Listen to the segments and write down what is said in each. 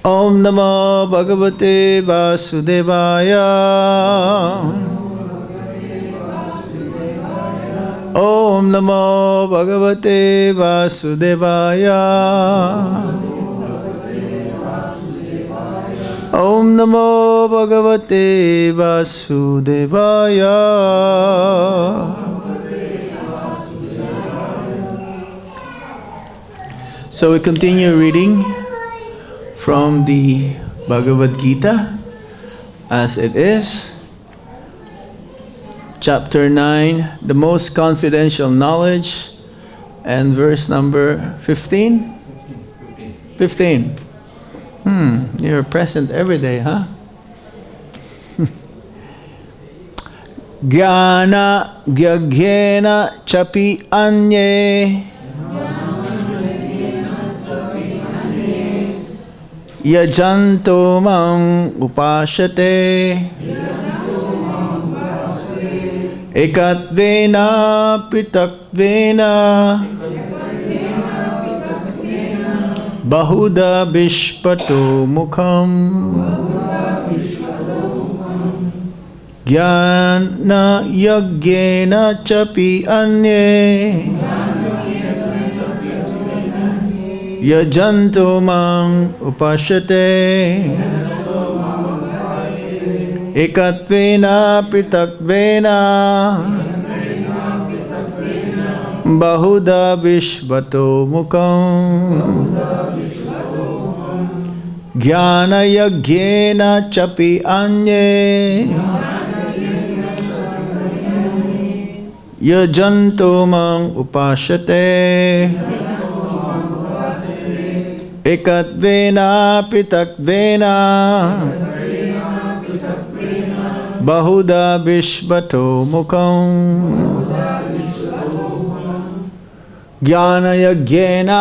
Om Namo Bhagavate Vasudevaya. Om Namo Bhagavate Vasudevaya. Om Namo Bhagavate Vasudevaya. So we continue reading from the Bhagavad-Gita as it is. Chapter 9, the most confidential knowledge, and verse number 15? 15. You're present every day, huh? Jnana gyagena chapi anye yajanto mam upashate ekatvena pitatvena bahuda vishpato mukham jnana yagyena chapi anye yajanto mam upashate ekatvena pitakvena bahuda vishvato mukham jnana yagyena chapi anye yajanto mam upashate ekatvena pitakvena bahuda vishvato mukham jnana yagyena,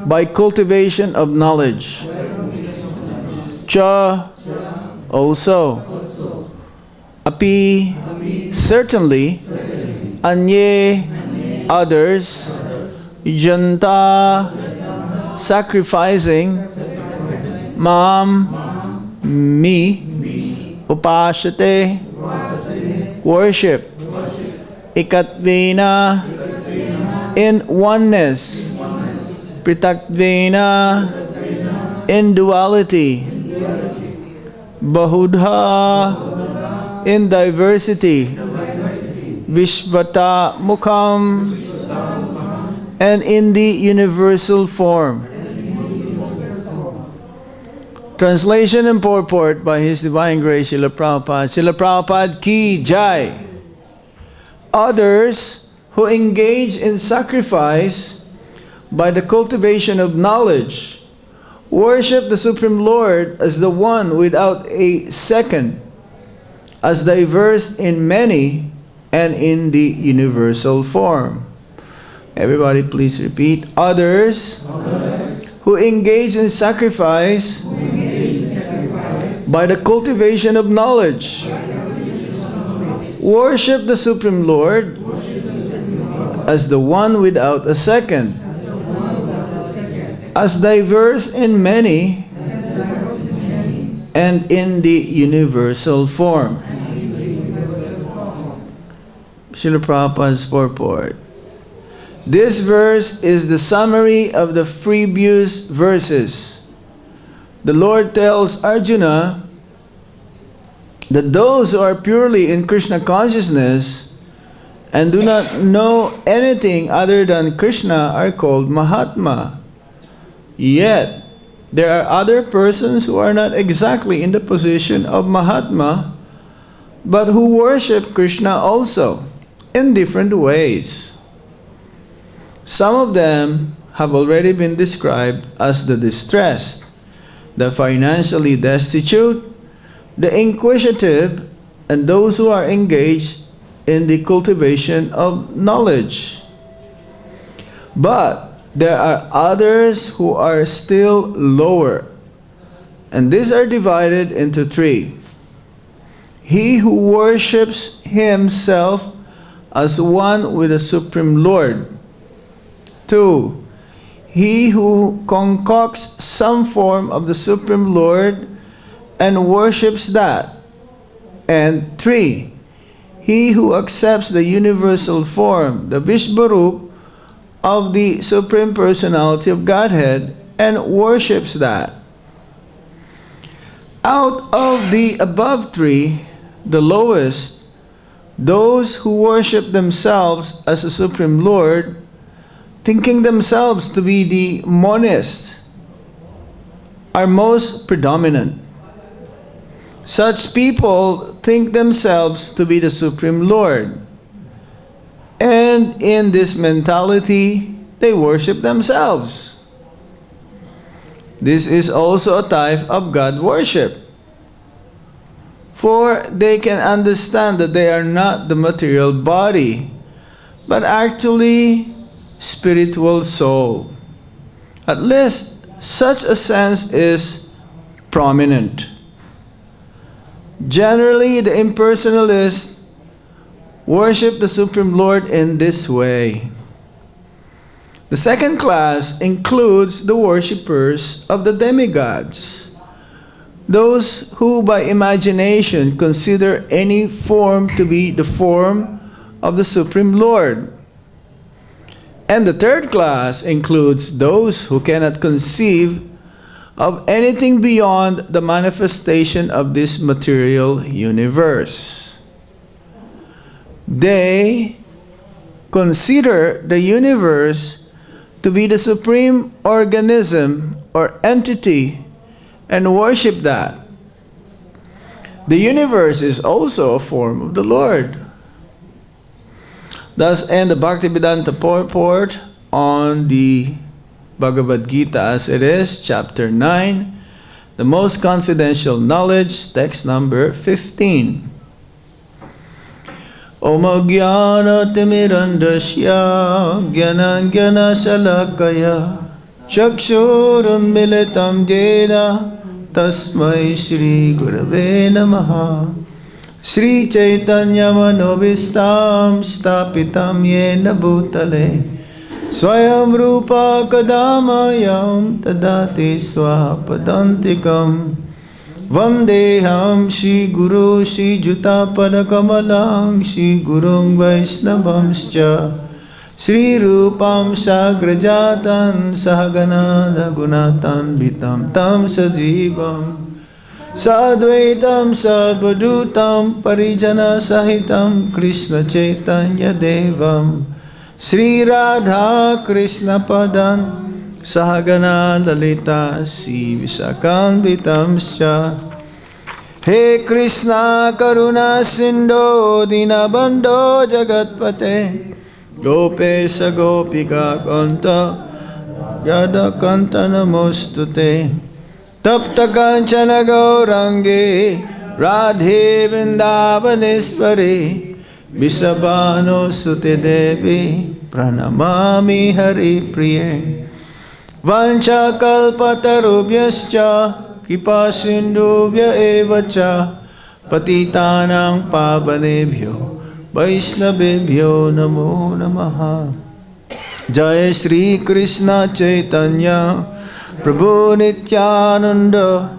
by cultivation of knowledge, cha, also, api, certainly, anye, others, janta, sacrificing, mam, me, upashate, worship, ekatvena, in oneness, pritakvena, in duality, bahudha, in diversity, vishvata mukham, and in the universal form. Translation and purport by His Divine Grace Srila Prabhupada. Srila Prabhupada ki jai. Others who engage in sacrifice by the cultivation of knowledge worship the Supreme Lord as the one without a second, as diverse in many and in the universal form. Everybody please repeat. Others who engage in sacrifice by the cultivation of knowledge worship the Supreme Lord as the one without a second, as diverse in many and in the universal form. Srila Prabhupada's purport. This verse is the summary of the previous verses. The Lord tells Arjuna that those who are purely in Krishna consciousness and do not know anything other than Krishna are called Mahatma. Yet, there are other persons who are not exactly in the position of Mahatma, but who worship Krishna also, in different ways. Some of them have already been described as the distressed, the financially destitute, the inquisitive, and those who are engaged in the cultivation of knowledge. But there are others who are still lower, and these are divided into three. He who worships himself as one with the Supreme Lord. 2. he who concocts some form of the Supreme Lord and worships that. And 3, he who accepts the universal form, the Vishvarup of the Supreme Personality of Godhead, and worships that. Out of the above 3, the lowest, those who worship themselves as a Supreme Lord, thinking themselves to be the monist, are most predominant. Such people think themselves to be the Supreme Lord, and in this mentality, they worship themselves. This is also a type of God worship, for they can understand that they are not the material body, but actually spiritual soul. At least such a sense is prominent. Generally, the impersonalists worship the Supreme Lord in this way. The second class includes the worshippers of the demigods, those who by imagination consider any form to be the form of the Supreme Lord. And the third class includes those who cannot conceive of anything beyond the manifestation of this material universe. They consider the universe to be the supreme organism or entity and worship that. The universe is also a form of the Lord. Thus end the Bhakti-Vedanta purport on the Bhagavad-Gita as it is, chapter 9, the most confidential knowledge, text number 15. Om Jnana Timirandasya Jnana Jnana Shalakaya Chakshurun Militam Jena Tasmai Shri Gurave Namaha Shri Chaitanya Manovistam Stapitam Yena Bhutale Swayam Rupa Kadamayam Tadati Swapadantikam Vandeham Shri Guru Shri Juta Padakamalang Shri Gurung Vaisnavamscha Shri Rupam Sagrajatan Sahagana Gunatan Vitam Tam Sajivam Sadvaitam Sadvadutam Parijana Sahitam Krishna Chaitanya Devam Sri Radha Krishna Padan Sahagana Lalita Si Visakan Vitamscha He Krishna Karuna Sindho Dinabandho Jagatpate Gopesa Gopika Kanta Yada Kanta Namostute Tapta Kanchana Gaurange Radhe Vrindavaneshwari Visabhano Sute Devi Pranamami Hari Priye Vancha Kalpatarubhyascha Kipa Sindhubhya Evacha Patitanang Pavanebhyo Vaishnavebhyo Namo Namaha Jai Shri Krishna Chaitanya Prabhu Nityananda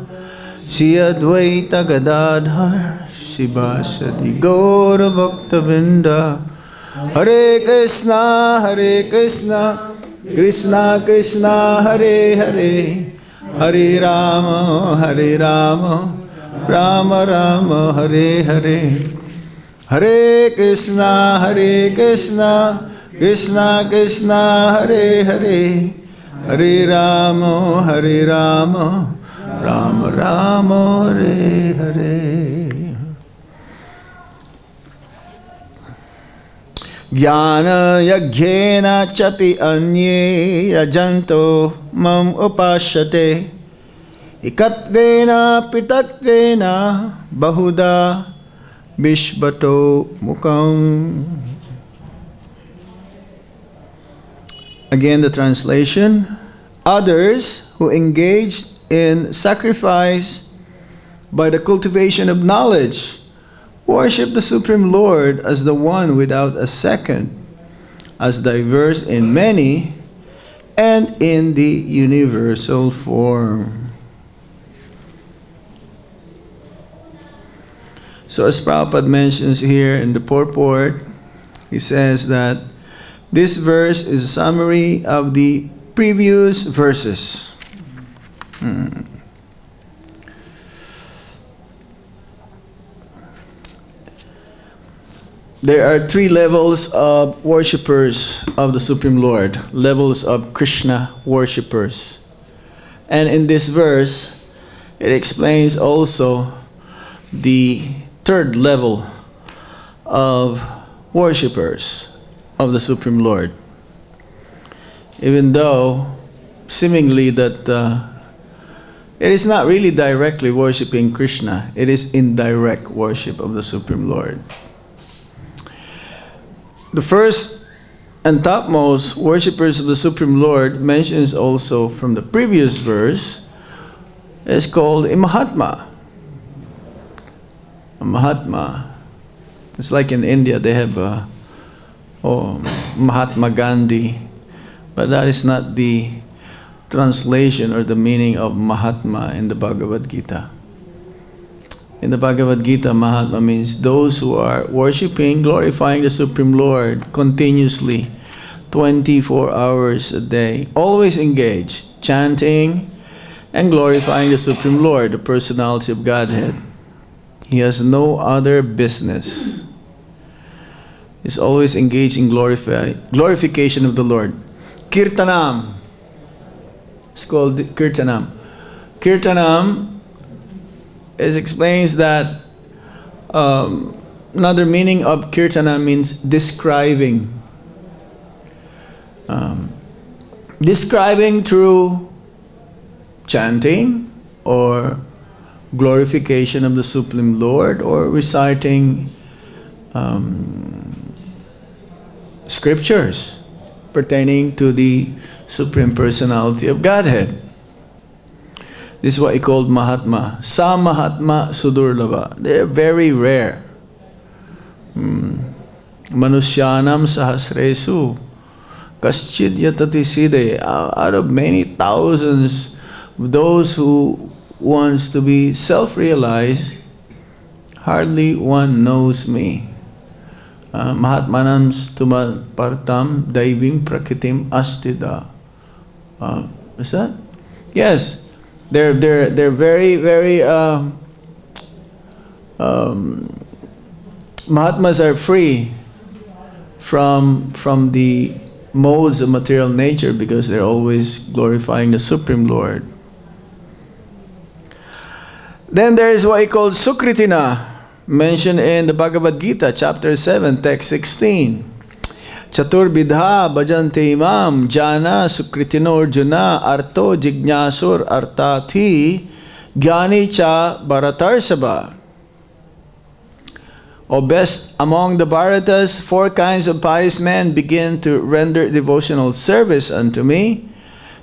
Shri Advaita Gadadhar Shivasati Gaura Bhakta Vinda Hare Krishna Krishna Krishna Hare Hare Hare Rama Rama Rama Hare Hare Hare Krishna Krishna Krishna Hare Hare Hare Rama Rama Rama Hare Hare Jnana yagyena chapi anye yajanto mam upashyate ikatvena pitatvena bahuda bishvato mukam. Again the translation. Others who engaged in sacrifice by the cultivation of knowledge worship the Supreme Lord as the one without a second, as diverse in many, and in the universal form. So as Prabhupada mentions here in the purport, he says that this verse is a summary of the previous verses. There are three levels of worshippers of the Supreme Lord, levels of Krishna worshippers. And in this verse, it explains also the third level of worshippers of the Supreme Lord. Even though seemingly that it is not really directly worshiping Krishna, it is indirect worship of the Supreme Lord. The first and topmost worshippers of the Supreme Lord mentions also from the previous verse is called a Mahatma. A Mahatma. It's like in India they have Mahatma Gandhi, but that is not the translation or the meaning of Mahatma in the Bhagavad-Gita. In the Bhagavad-Gita, Mahatma means those who are worshipping, glorifying the Supreme Lord continuously, 24 hours a day, always engaged, chanting and glorifying the Supreme Lord, the personality of Godhead. He has no other business. He's always engaged in glorification of the Lord. Kirtanam. It's called Kirtanam. Kirtanam explains that another meaning of Kirtanam means describing. Describing through chanting or glorification of the Supreme Lord or reciting scriptures pertaining to the Supreme Personality of Godhead. This is what he called Mahatma. Sa Mahatma Sudurlava. They're very rare. Manushyanam Sahasresu. Kaschid Yatati Side. Out of many thousands of those who wants to be self-realized, hardly one knows me. Mahatmanam Stuma Partam Daivim Prakritim Astida. Is that? Yes. They're very, very Mahatmas are free from the modes of material nature because they're always glorifying the Supreme Lord. Then there is what he calls Sukritina, mentioned in the Bhagavad-Gita, chapter 7, text 16. Chatur bidha bhajante imam jana sukritino arjuna arto jignasur artati gyani cha bharatarsabha. O best among the Bharatas, 4 kinds of pious men begin to render devotional service unto me: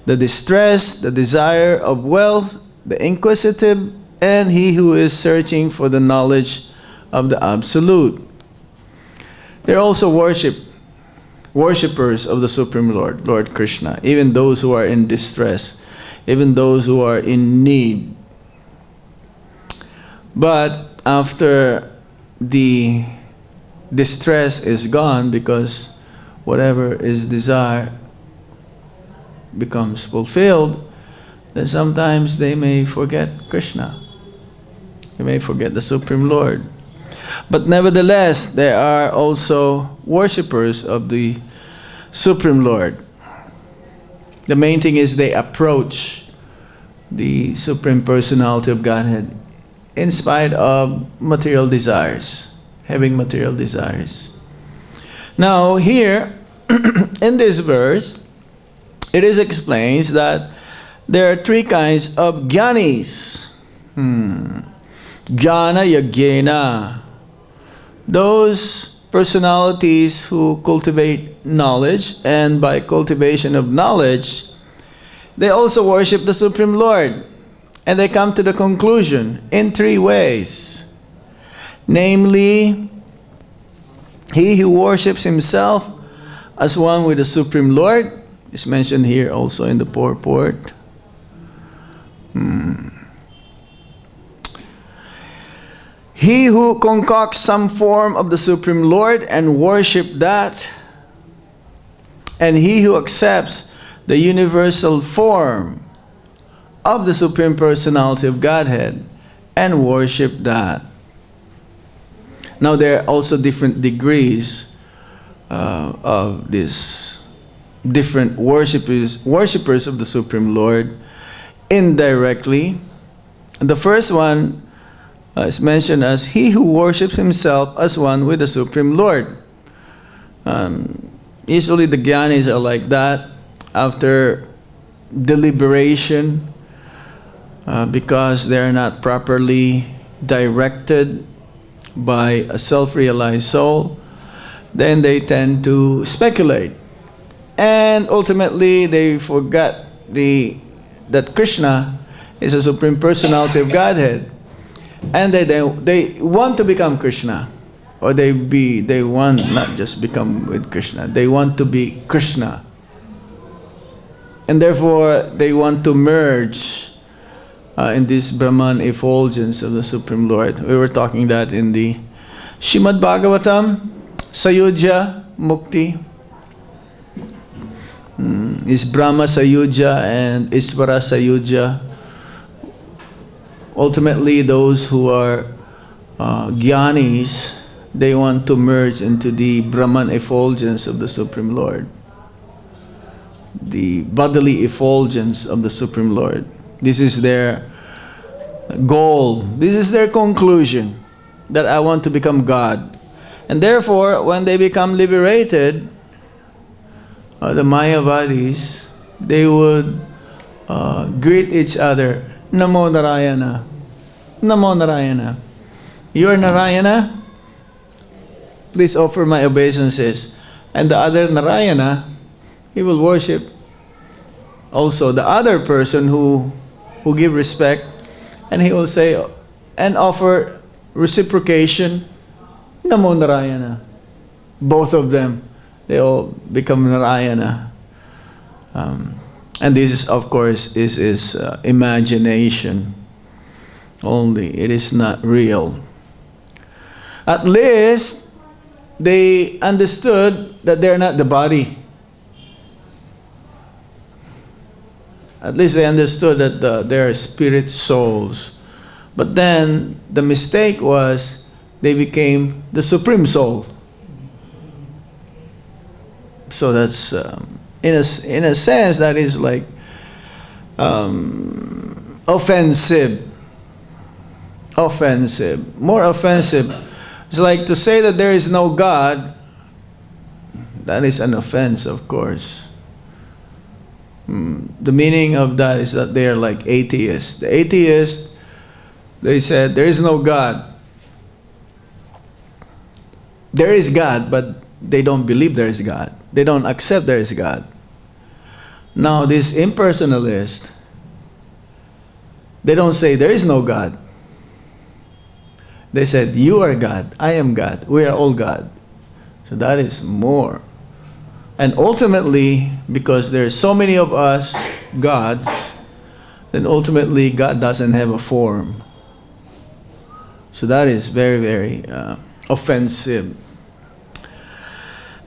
the distressed, the desire of wealth, the inquisitive, and he who is searching for the knowledge of the Absolute. They're also worshippers of the Supreme Lord, Lord Krishna, even those who are in distress, even those who are in need. But after the distress is gone, because whatever is desired becomes fulfilled, then sometimes they may forget Krishna. They may forget the Supreme Lord. But nevertheless, there are also worshippers of the Supreme Lord. The main thing is they approach the Supreme Personality of Godhead in spite of material desires, having material desires. Now here, in this verse, it is explained that there are 3 kinds of jnanis. Jnana yajnana. Those personalities who cultivate knowledge, and by cultivation of knowledge, they also worship the Supreme Lord. And they come to the conclusion in 3 ways. Namely, he who worships himself as one with the Supreme Lord, It's mentioned here also in the purport. He who concocts some form of the Supreme Lord and worship that, and he who accepts the universal form of the Supreme Personality of Godhead and worship that. Now there are also different degrees of these different worshippers of the Supreme Lord indirectly. The first one is mentioned as he who worships himself as one with the Supreme Lord. Usually the Gyanis are like that after deliberation, because they're not properly directed by a self-realized soul. Then they tend to speculate, and ultimately they forgot that Krishna is a Supreme Personality of Godhead, and they want to become Krishna, or they want not just become with Krishna, they want to be Krishna, and therefore they want to merge in this Brahman effulgence of the Supreme Lord. We were talking that in the Shrimad Bhagavatam, Sayujya Mukti. Is Brahma Sayujya and Isvara Sayujya. Ultimately, those who are Gyanis, they want to merge into the Brahman effulgence of the Supreme Lord, the bodily effulgence of the Supreme Lord. This is their goal. This is their conclusion, that I want to become God. And therefore, when they become liberated, the Mayavadis, they would greet each other, Namo Narayana, Namo Narayana. You are Narayana? Please offer my obeisances. And the other Narayana, he will worship also the other person who give respect, and he will say and offer reciprocation, Namo Narayana. Both of them, they all become Narayana. And this is, of course, is imagination only. It is not real. At least they understood that they're not the body. At least they understood that they are spirit souls. But then the mistake was they became the Supreme Soul. So that's in a sense that is like offensive. More offensive. It's like to say that there is no God. That is an offense, of course. The meaning of that is that they are like atheists. The atheists, they said there is no God. There is God, but they don't believe there is God. They don't accept there is God. Now this impersonalist, they don't say there is no God. They said you are God, I am God, we are all God. So that is more. And ultimately, because there are so many of us gods, then ultimately God doesn't have a form. So that is very, very offensive.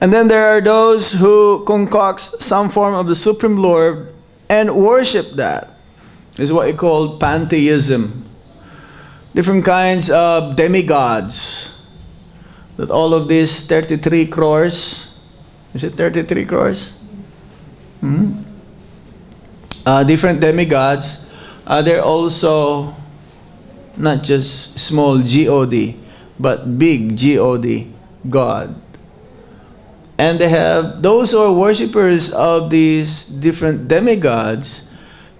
And then there are those who concocts some form of the Supreme Lord and worship that. This is what we call pantheism. Different kinds of demigods. That all of these 33 crores, is it 33 crores? Different demigods. They're also not just small God, but big God, God. And they have, those who are worshippers of these different demigods,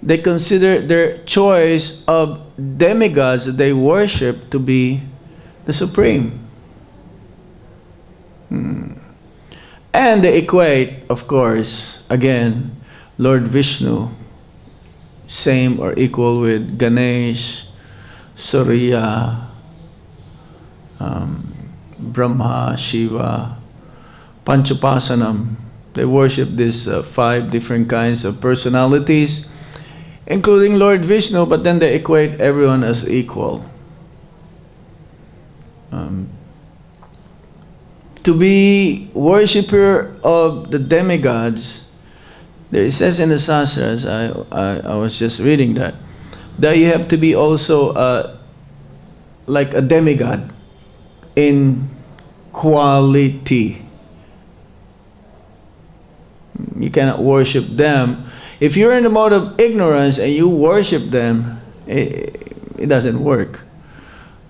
they consider their choice of demigods that they worship to be the supreme. And they equate, of course, again, Lord Vishnu, same or equal with Ganesh, Surya, Brahma, Shiva, Panchapasanam, They worship these 5 different kinds of personalities, including Lord Vishnu, but then they equate everyone as equal. To be worshipper of the demigods, there it says in the Sastras, I was just reading that you have to be also like a demigod in quality. You cannot worship them. If you're in the mode of ignorance and you worship them, it doesn't work.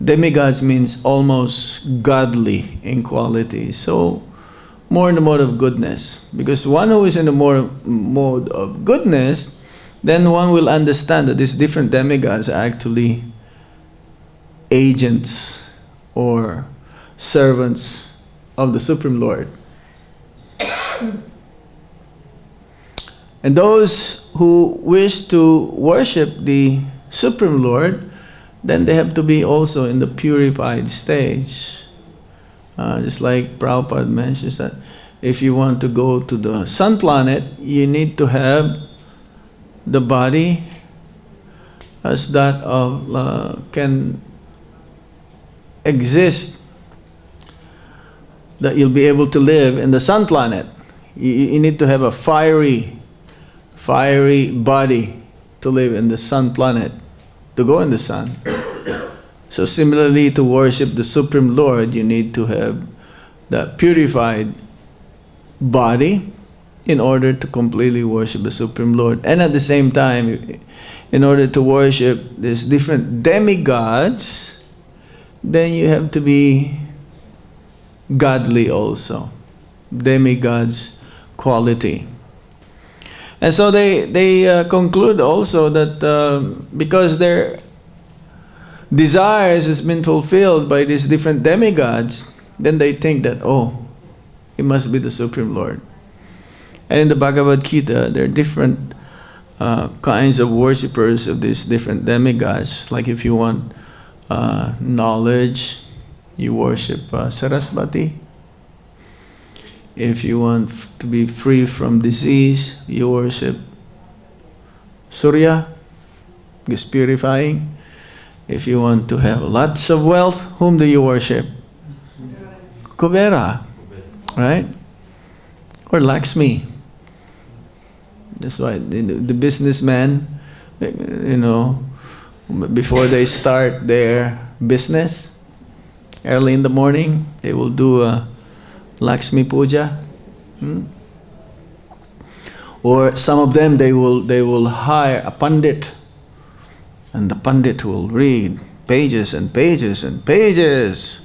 Demigods means almost godly in quality. So, more in the mode of goodness. Because one who is in the mode of goodness, then one will understand that these different demigods are actually agents or servants of the Supreme Lord. And those who wish to worship the Supreme Lord, then they have to be also in the purified stage. Just like Prabhupada mentions that if you want to go to the sun planet, you need to have the body as that of can exist, that you'll be able to live in the sun planet. You need to have a fiery body to live in the sun planet, to go in the sun. So similarly, to worship the Supreme Lord, you need to have that purified body in order to completely worship the Supreme Lord. And at the same time, in order to worship these different demigods, then you have to be godly also. Demigods quality. And so they conclude also that because their desires has been fulfilled by these different demigods, then they think that, oh, it must be the Supreme Lord. And in the Bhagavad-Gita, there are different kinds of worshippers of these different demigods. Like if you want knowledge, you worship Saraswati. If you want to be free from disease, you worship Surya, is purifying. If you want to have lots of wealth, whom do you worship? Kubera, right? Or Lakshmi. That's why the businessman, you know, before they start their business, early in the morning, they will do a Lakshmi Puja. Or some of them, they will hire a pandit, and the pandit will read pages and pages and pages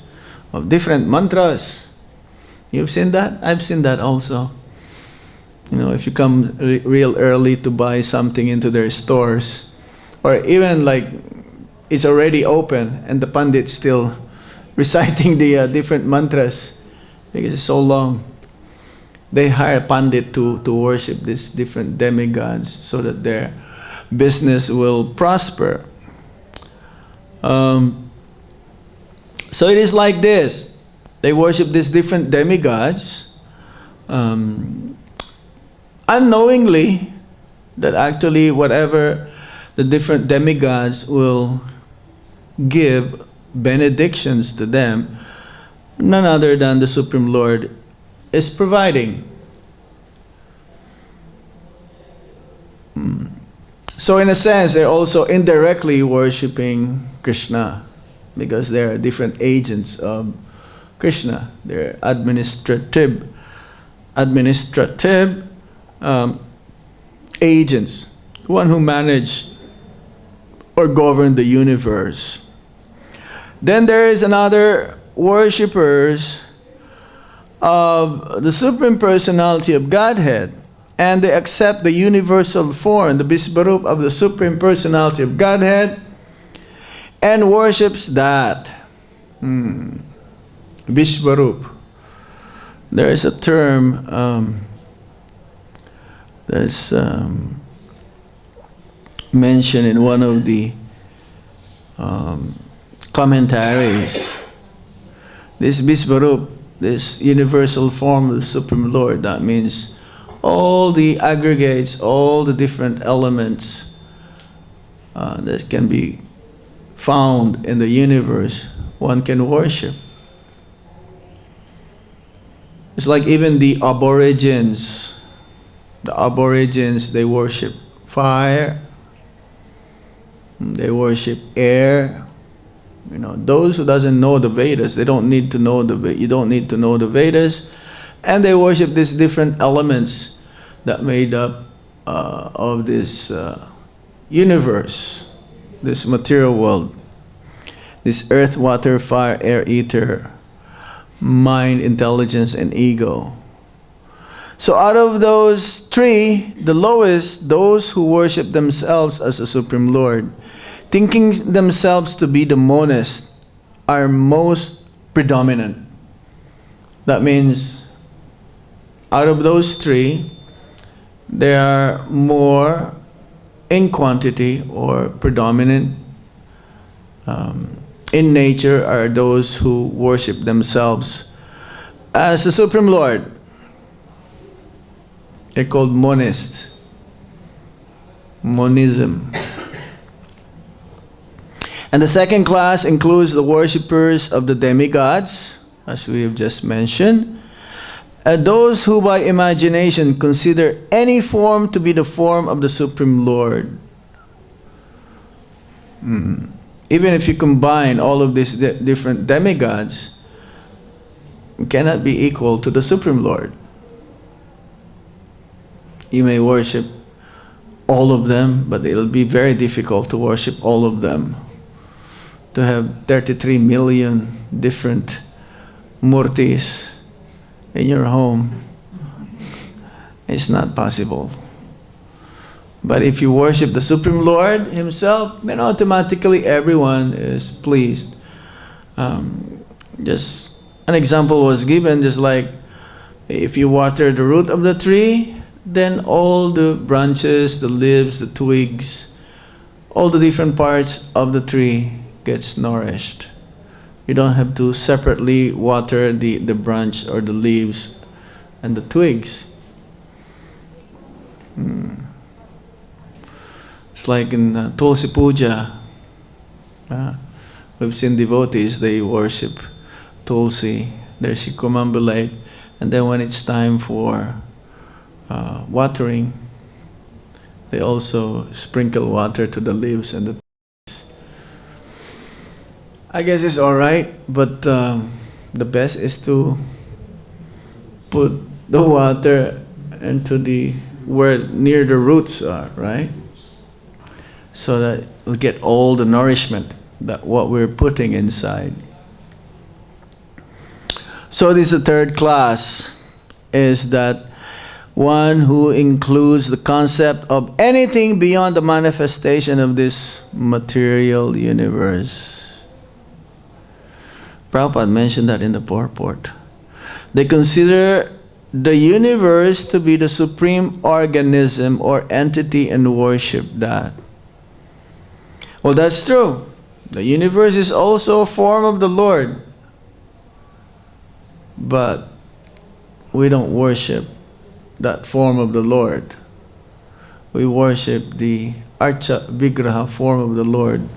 of different mantras. You've seen that? I've seen that also. You know, if you come real early to buy something into their stores, or even like it's already open and the pandit's still reciting the different mantras because it's so long. They hire a pandit to worship these different demigods so that their business will prosper. So it is like this. They worship these different demigods unknowingly, that actually whatever the different demigods will give benedictions to them, none other than the Supreme Lord is providing. So in a sense, they're also indirectly worshipping Krishna because they are different agents of Krishna. They're administrative agents, one who manage or govern the universe. Then there is another worshippers of the Supreme Personality of Godhead, and they accept the universal form, the Vishvarup of the Supreme Personality of Godhead, and worships that. Vishvarup. There is a term that's mentioned in one of the commentaries. This Vishvarup, this universal form of the Supreme Lord, that means all the aggregates, all the different elements that can be found in the universe, one can worship. It's like even the aborigines. The aborigines, they worship fire, they worship air. You know, those who doesn't know the Vedas, they don't need to know you don't need to know the Vedas, and they worship these different elements that made up of this universe, this material world, this earth, water, fire, air, ether, mind, intelligence, and ego. So out of those three, the lowest, those who worship themselves as a Supreme Lord, thinking themselves to be the monist, are most predominant. That means out of those three, they are more in quantity or predominant in nature are those who worship themselves as the Supreme Lord. They're called monists. Monism. And the second class includes the worshippers of the demigods, as we have just mentioned, and those who by imagination consider any form to be the form of the Supreme Lord. Even if you combine all of these different demigods, it cannot be equal to the Supreme Lord. You may worship all of them, but it will be very difficult to worship all of them. To have 33 million different murtis in your home, it's not possible. But if you worship the Supreme Lord Himself, then automatically everyone is pleased. Just an example was given, just like if you water the root of the tree, then all the branches, the leaves, the twigs, all the different parts of the tree gets nourished. You don't have to separately water the branch or the leaves and the twigs. It's like in Tulsi Puja. We've seen devotees, they worship Tulsi, they circumambulate, and then when it's time for watering, they also sprinkle water to the leaves and the twigs. I guess it's alright, but the best is to put the water into where near the roots are, right? So that we'll get all the nourishment that what we're putting inside. So this is the third class, is that one who includes the concept of anything beyond the manifestation of this material universe. Prabhupada mentioned that in the purport. They consider the universe to be the supreme organism or entity and worship that. Well, that's true. The universe is also a form of the Lord. But we don't worship that form of the Lord. We worship the Archa Vigraha form of the Lord.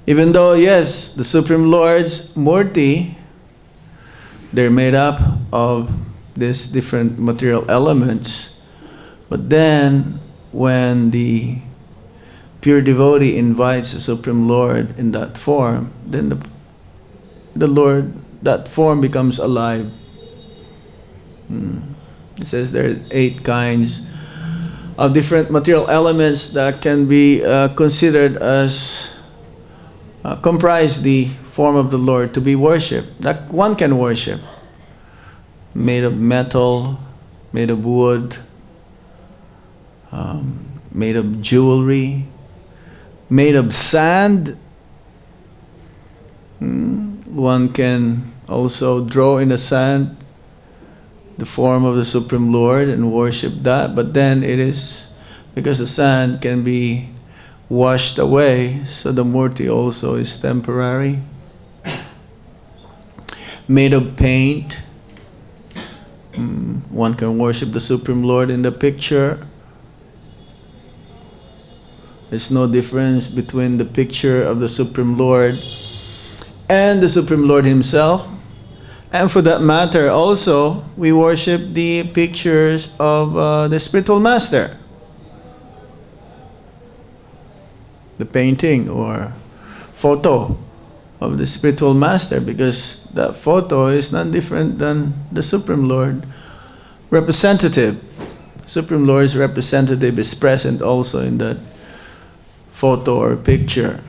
Even though, yes, the Supreme Lord's Murti, they're made up of these different material elements. But then, when the pure devotee invites the Supreme Lord in that form, then the Lord, that form becomes alive. It says there are 8 kinds of different material elements that can be considered as comprise the form of the Lord to be worshipped, that one can worship. Made of metal, made of wood, made of jewelry, made of sand. One can also draw in the sand the form of the Supreme Lord and worship that, but then it is, because the sand can be washed away, so the Murti also is temporary. Made of paint, One can worship the Supreme Lord in the picture. There's no difference between the picture of the Supreme Lord and the Supreme Lord Himself. And for that matter, also, we worship the pictures of the Spiritual Master. The painting or photo of the Spiritual Master, because that photo is not different than the Supreme Lord representative. Supreme Lord's representative is present also in that photo or picture.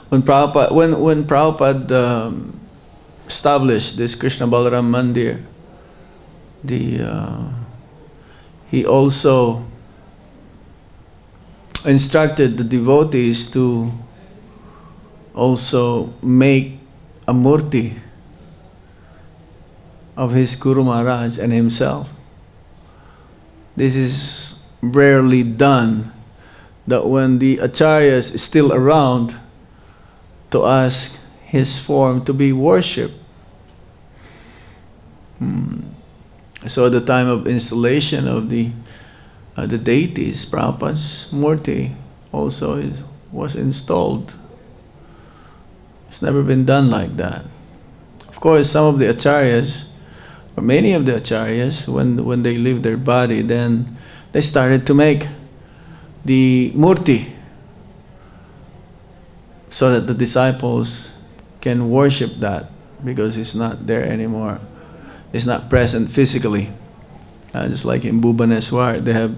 When Prabhupada established this Krishna Balaram Mandir, he also instructed the devotees to also make a murti of his Guru Maharaj and himself. This is rarely done, that when the acharyas is still around, to ask his form to be worshipped. So at the time of installation of the deities, Prabhupada's murti also was installed. It's never been done like that. Of course, some of the acharyas, or many of the acharyas, when they leave their body, then they started to make the murti so that the disciples can worship that, because it's not there anymore. It's not present physically. Just like in Bhubaneswar, they have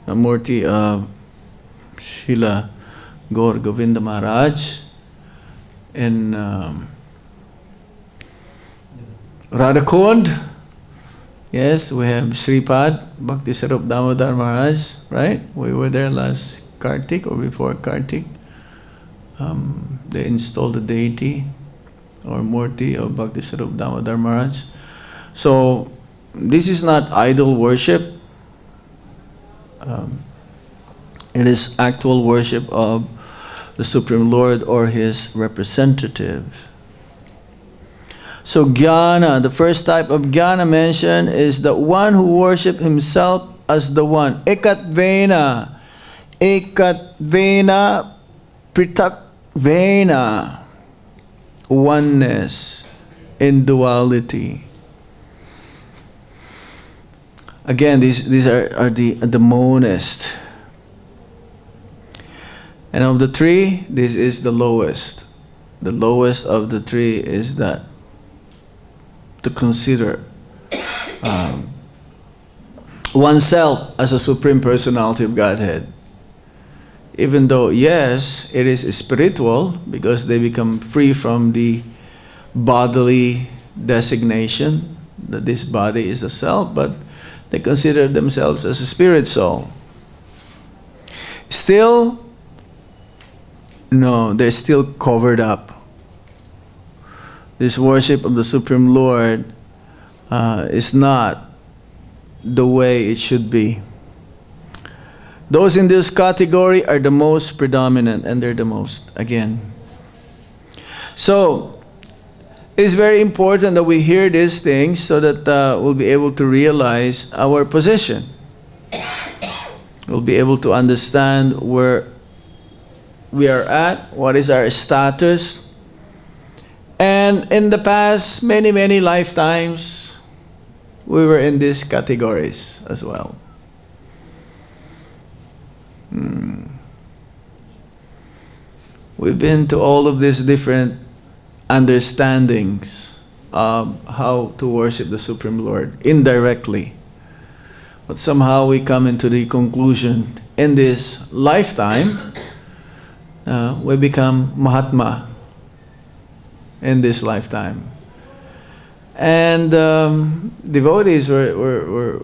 a murti of Srila Gaur Govinda Maharaj. In Radhakund, yes, we have Sripad Bhakti Sarup Damodar Maharaj, right? We were there last Kartik or before Kartik. They installed the deity or murti of Bhakti Sarup Damodar Maharaj. So this is not idol worship. It is actual worship of the Supreme Lord or His representative. So jnana, the first type of jnana mentioned is the one who worships himself as the one. Ekatvena. Ekatvena pritakvena. Oneness in duality. Again, these are the monist. And of the three, this is the lowest. The lowest of the three is that to consider oneself as a Supreme Personality of Godhead. Even though, yes, it is spiritual, because they become free from the bodily designation that this body is a self, but they consider themselves as a spirit soul. Still, no, they're still covered up. This worship of the Supreme Lord is not the way it should be. Those in this category are the most predominant, and they're the most, again. So, it's very important that we hear these things so that we'll be able to realize our position. We'll be able to understand where we are at, what is our status. And in the past many, many lifetimes, we were in these categories as well. We've been to all of these different understandings of how to worship the Supreme Lord indirectly. But somehow we come into the conclusion, in this lifetime, we become Mahatma in this lifetime. And devotees were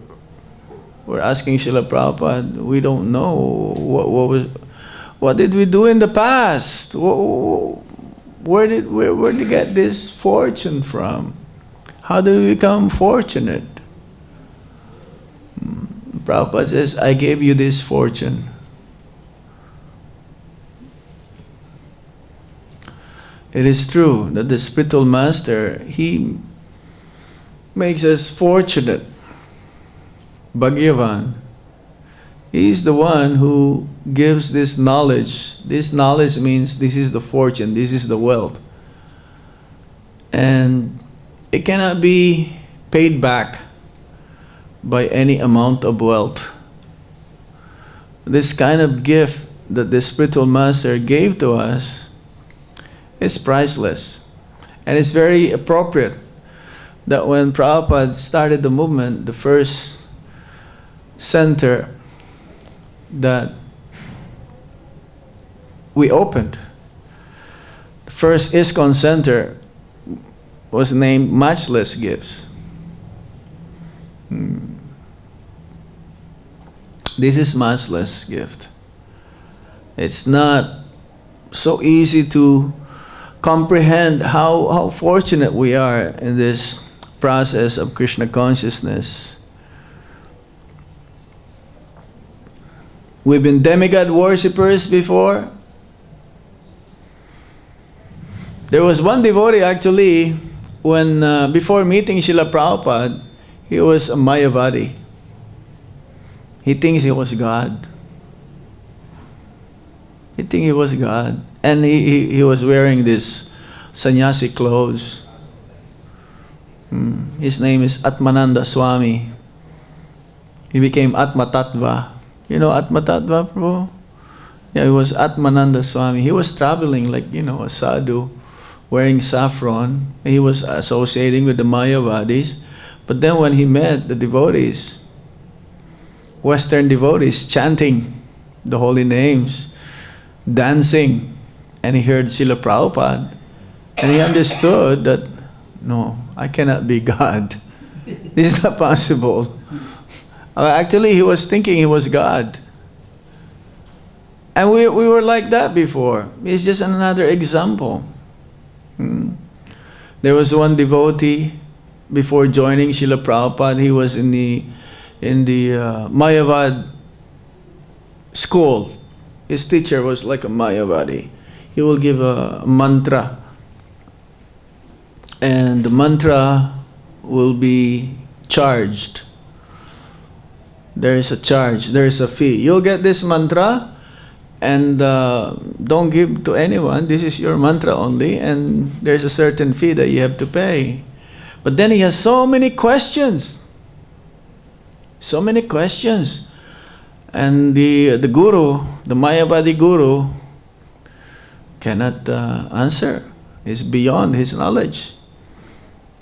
asking Srila Prabhupada, we don't know, what did we do in the past? Where did we get this fortune from? How did we become fortunate? Prabhupada says, I gave you this fortune. it is true that the spiritual master, he makes us fortunate. Bhagyavan, he is the one who gives this knowledge. This knowledge means this is the fortune, this is the wealth. And it cannot be paid back by any amount of wealth. This kind of gift that the spiritual master gave to us is priceless. And it's very appropriate that when Prabhupada started the movement, the first center that we opened, the first ISKCON center, was named Matchless Gifts. This is matchless gift. It's not so easy to comprehend how fortunate we are in this process of Krishna consciousness. We've been demigod worshippers before. There was one devotee actually, when before meeting Srila Prabhupada, he was a Mayavadi. He thinks he was God. He thinks he was God. And he was wearing this sannyasi clothes. His name is Atmananda Swami. He became Atma Tattva. You know Atma Tattva, bro? Yeah, he was Atmananda Swami. He was traveling like, a sadhu, wearing saffron. He was associating with the Mayavadis. But then when he met the devotees, Western devotees chanting the holy names, dancing, and he heard Srila Prabhupada, and he understood that, no, I cannot be God. This is not possible. Actually, he was thinking he was God. And we were like that before. It's just another example. There was one devotee, before joining Srila Prabhupada, he was in the Mayavad school. His teacher was like a Mayavadi. He will give a mantra, and the mantra will be charged. There is a charge, there is a fee. You'll get this mantra, and don't give to anyone. This is your mantra only, and there's a certain fee that you have to pay. But then he has so many questions. So many questions. And the guru, the Mayavadi guru, cannot answer. It's beyond his knowledge.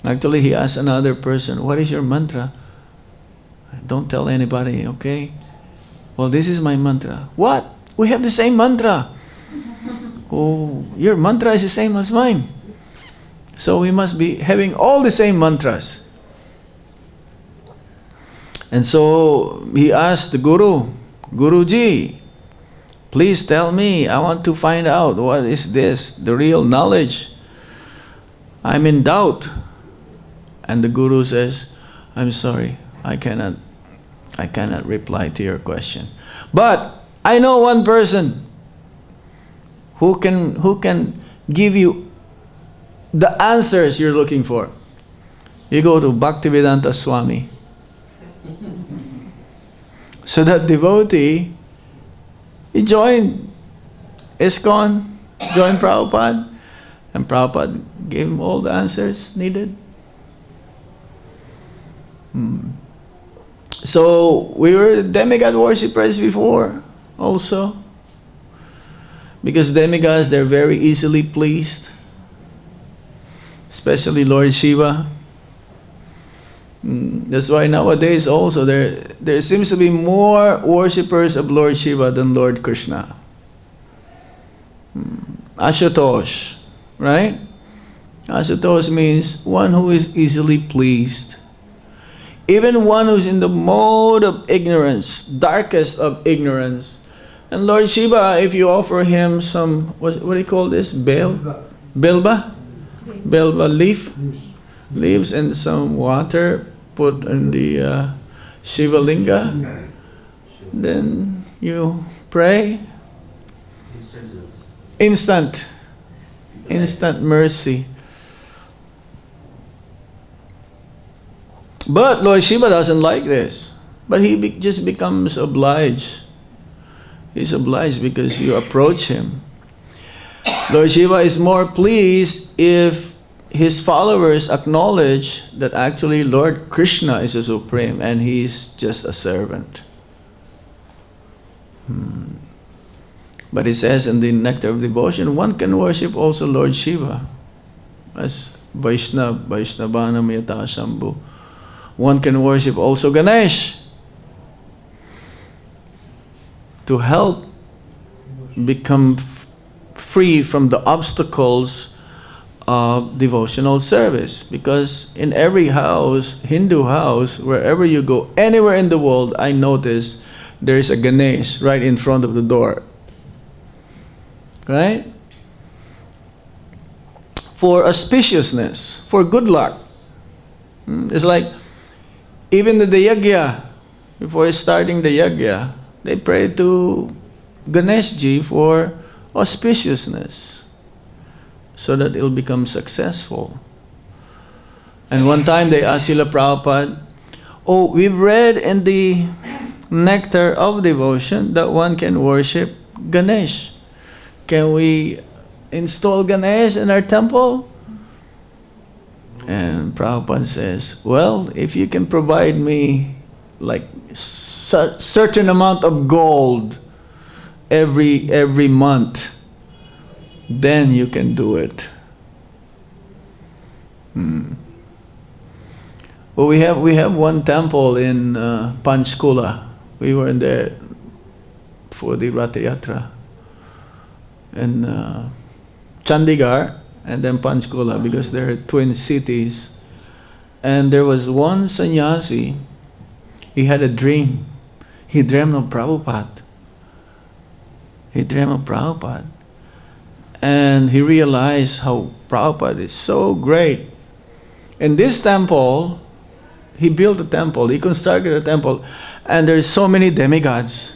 Actually, he asked another person, what is your mantra? Don't tell anybody, okay? Well, this is my mantra. What? We have the same mantra. Oh, your mantra is the same as mine. So we must be having all the same mantras. And so he asked the guru, Guruji, please tell me, I want to find out what is this, the real knowledge. I'm in doubt. And the guru says, I'm sorry, I cannot reply to your question. But I know one person who can give you the answers you're looking for. You go to Bhaktivedanta Swami. So that devotee, he joined ISKCON, joined Prabhupada, and Prabhupada gave him all the answers needed. So we were demigod worshippers before also. Because demigods, they're very easily pleased. Especially Lord Shiva. That's why nowadays also there seems to be more worshippers of Lord Shiva than Lord Krishna. Ashutosh, right? Ashutosh means one who is easily pleased. Even one who's in the mode of ignorance, darkest of ignorance. And Lord Shiva, if you offer him some, what do you call this? Bilba? Bilba leaves and some water put in the Shiva Linga. Then you pray. Instant. Instant mercy. But Lord Shiva doesn't like this. But he just becomes obliged. He's obliged because you approach him. Lord Shiva is more pleased if his followers acknowledge that actually Lord Krishna is the supreme and he is just a servant. But he says in the Nectar of Devotion, one can worship also Lord Shiva as Vaishnavanam Yata Shambhu. One can worship also Ganesh to help become free from the obstacles of devotional service. Because in every house, Hindu house, wherever you go, anywhere in the world, I notice there is a Ganesh right in front of the door. Right? For auspiciousness, for good luck. It's like, even the yajna, before starting the yajna, they pray to Ganeshji for auspiciousness, so that it will become successful. And one time they asked Srila Prabhupada, oh, we've read in the Nectar of Devotion that one can worship Ganesh. Can we install Ganesh in our temple? And Prabhupada says, well, if you can provide me like certain amount of gold every month, then you can do it. Well, we have one temple in Panchkula. We were in there for the Ratha Yatra. In Chandigarh and then Panchkula, because they're twin cities. And there was one sannyasi, he had a dream. He dreamed of Prabhupada. And he realized how Prabhupada is so great. In this temple, he built a temple, he constructed a temple, and there's so many demigods.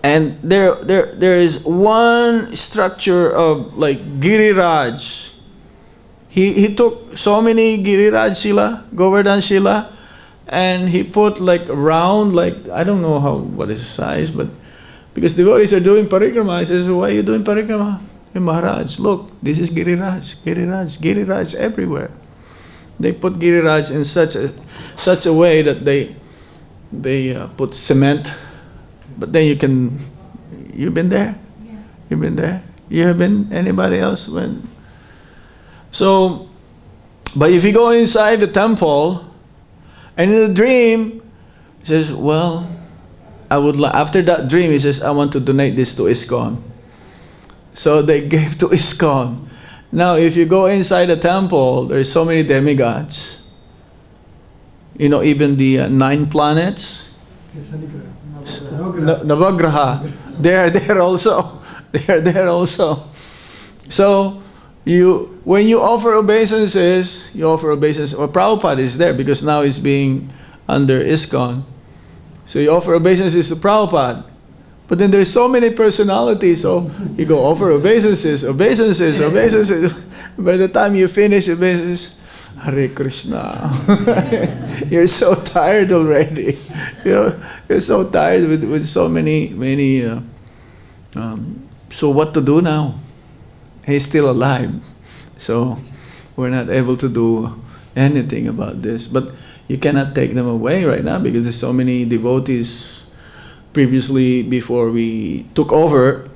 And there is one structure of like Giriraj. He took so many Giriraj Shila, Govardhan Shila, and he put like round, like I don't know what is the size, but because devotees are doing parikrama, he says, why are you doing parikrama? Hey, Maharaj, look, this is Giriraj everywhere. They put Giriraj in such a way that they put cement. But then you've been there? Yeah. You've been there? You have been? Anybody else? So, but if you go inside the temple, and in the dream, he says, well, after that dream, he says, I want to donate this to ISKCON. So they gave to ISKCON. Now, if you go inside the temple, there's so many demigods. You know, even the 9 planets. Navagraha. They are there also. They are there also. So when you offer obeisances, Well, Prabhupada is there because now he's being under ISKCON. So you offer obeisances to Prabhupada. But then there's so many personalities, so you go offer obeisances. By the time you finish obeisances, Hare Krishna. You're so tired already. You're so tired with so many. So what to do now? He's still alive. So we're not able to do anything about this. But you cannot take them away right now because there's so many devotees. Previously, before we took over,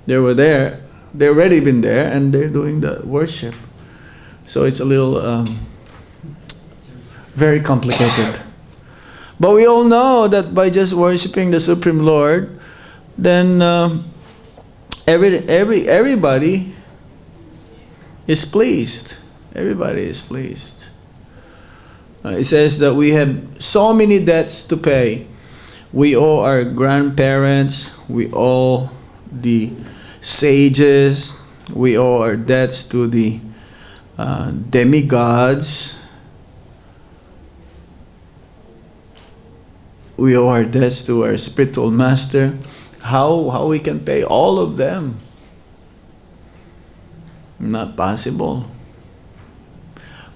they were there. They've already been there and they're doing the worship. So it's a little very complicated. But we all know that by just worshiping the Supreme Lord, then everybody is pleased. Everybody is pleased. It says that we have so many debts to pay. We owe our grandparents, we owe the sages, we owe our debts to the demigods, we owe our debts to our spiritual master. How we can pay all of them? Not possible.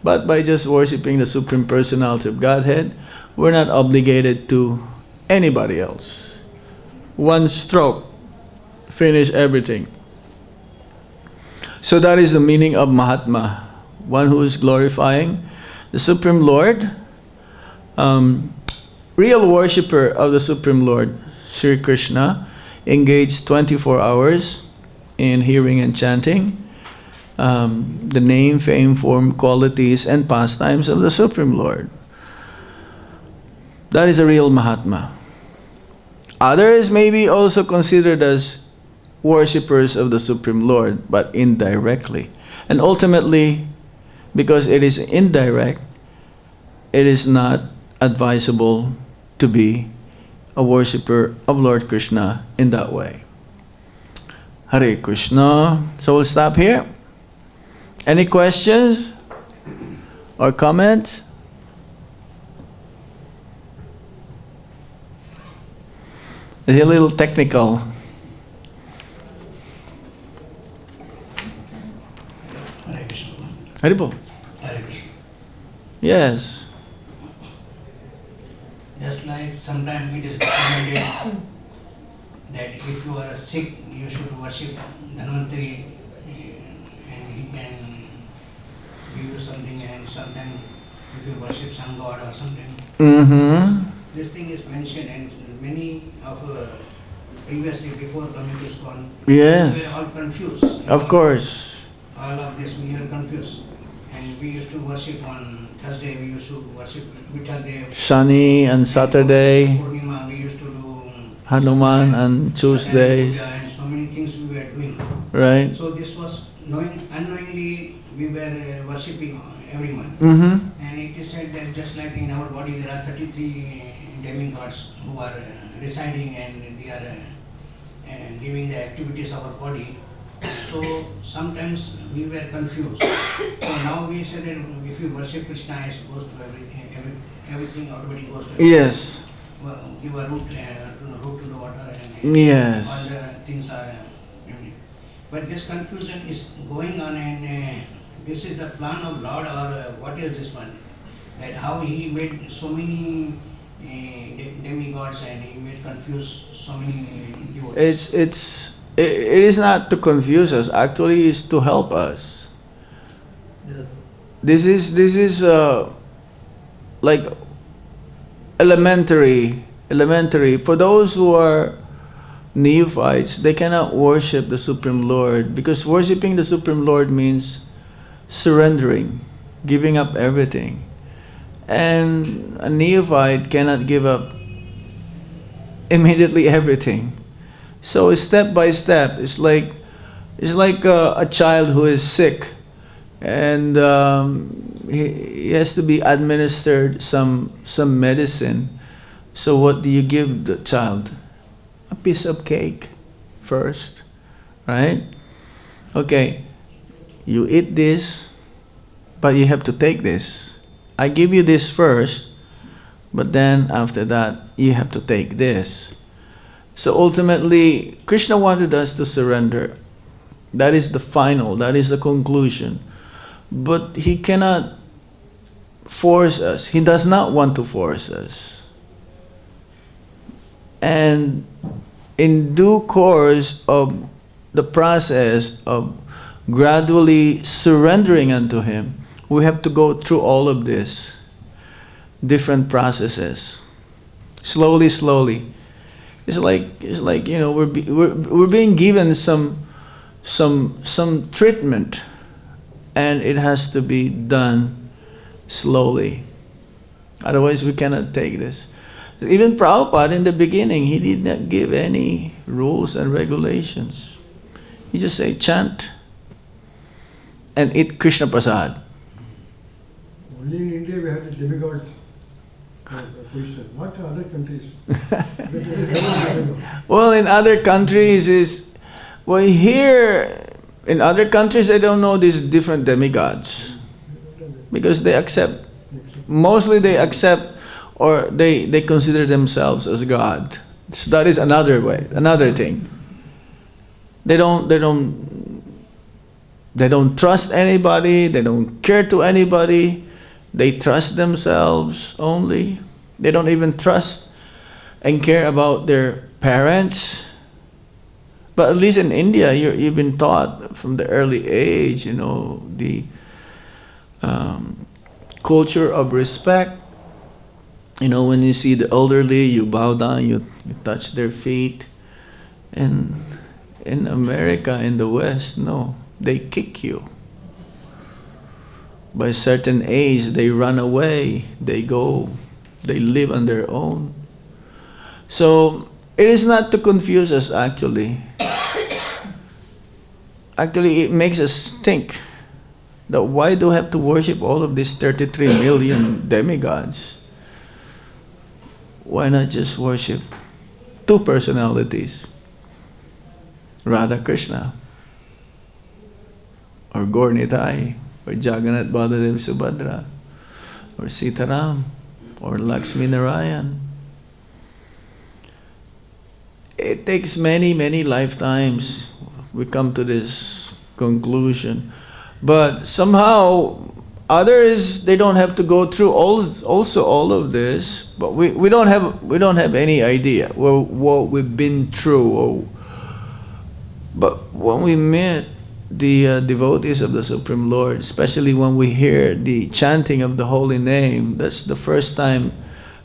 But by just worshiping the Supreme Personality of Godhead, we're not obligated to anybody else. One stroke, finish everything. So that is the meaning of Mahatma, one who is glorifying the Supreme Lord, real worshipper of the Supreme Lord, Sri Krishna, engaged 24 hours in hearing and chanting the name, fame, form, qualities, and pastimes of the Supreme Lord. That is a real Mahatma. Others may be also considered as worshippers of the Supreme Lord, but indirectly. And ultimately, because it is indirect, it is not advisable to be a worshipper of Lord Krishna in that way. Hare Krishna. So we'll stop here. Any questions or comments? It's a little technical. Hare Krishna. Haribo. Hare Krishna. Yes. Just like sometimes it is recommended that if you are sick, you should worship Dhanvantari and he can give you something, and sometimes if you worship some god or something. Mm-hmm. This thing is mentioned, and many of previously before coming to ISKCON, Yes. we were all confused. Of course. All of this we were confused. And we used to worship on Thursday, we used to worship Vithaldev. Shani and Saturday, Purnima, we used to do Hanuman and Tuesdays. Puja, and so many things we were doing. Right? So this was unknowingly we were worshipping everyone. Mm-hmm. And it is said that just like in our body there are 33 demigods who are residing, and they are giving the activities of our body. So sometimes we were confused. So now we say that if you worship Krishna, it goes to everything automatically goes to everything. Yes. Give a root to the water, and Yes. all the things are. But this confusion is going on, and this is the plan of Lord, or what is this one? That how he made so many demigods, and he made confuse so many devotees. It is not to confuse us. Actually, it's to help us. Yes. This is like elementary. For those who are neophytes, they cannot worship the Supreme Lord, because worshiping the Supreme Lord means surrendering, giving up everything. And a neophyte cannot give up immediately everything. So step by step, it's like a child who is sick, and he has to be administered some medicine. So what do you give the child? A piece of cake first, right? Okay, you eat this, but you have to take this. I give you this first, but then after that you have to take this. So ultimately, Krishna wanted us to surrender. That is the final, that is the conclusion. But he cannot force us. He does not want to force us. And in due course of the process of gradually surrendering unto him, we have to go through all of this, different processes, slowly. It's like we're being given some treatment, and it has to be done slowly. Otherwise, we cannot take this. Even Prabhupada in the beginning, he did not give any rules and regulations. He just say chant and eat Krishna Prasad. Only in India we have the demigod position. What other countries? Well, in other countries here in other countries I don't know these different demigods, because they accept, mostly they accept, or they consider themselves as God. So that is another way, another thing. They don't They don't trust anybody, they don't care to anybody, they trust themselves only. They don't even trust and care about their parents. But at least in India, you've been taught from the early age, the culture of respect. When you see the elderly, you bow down, you touch their feet. And in America, in the West, no, they kick you. By a certain age, they run away, they live on their own. So, it is not to confuse us actually. Actually, it makes us think that why do we have to worship all of these 33 million demigods? Why not just worship two personalities? Radha Krishna, or Gaur Nitai, or Jagannath Baladev Subhadra, or Sitaram, or Lakshmi Narayan. It takes many, many lifetimes we come to this conclusion. But somehow others, they don't have to go through also all of this, but we don't have any idea what we've been through. But when we meet the devotees of the Supreme Lord, especially when we hear the chanting of the holy name, that's the first time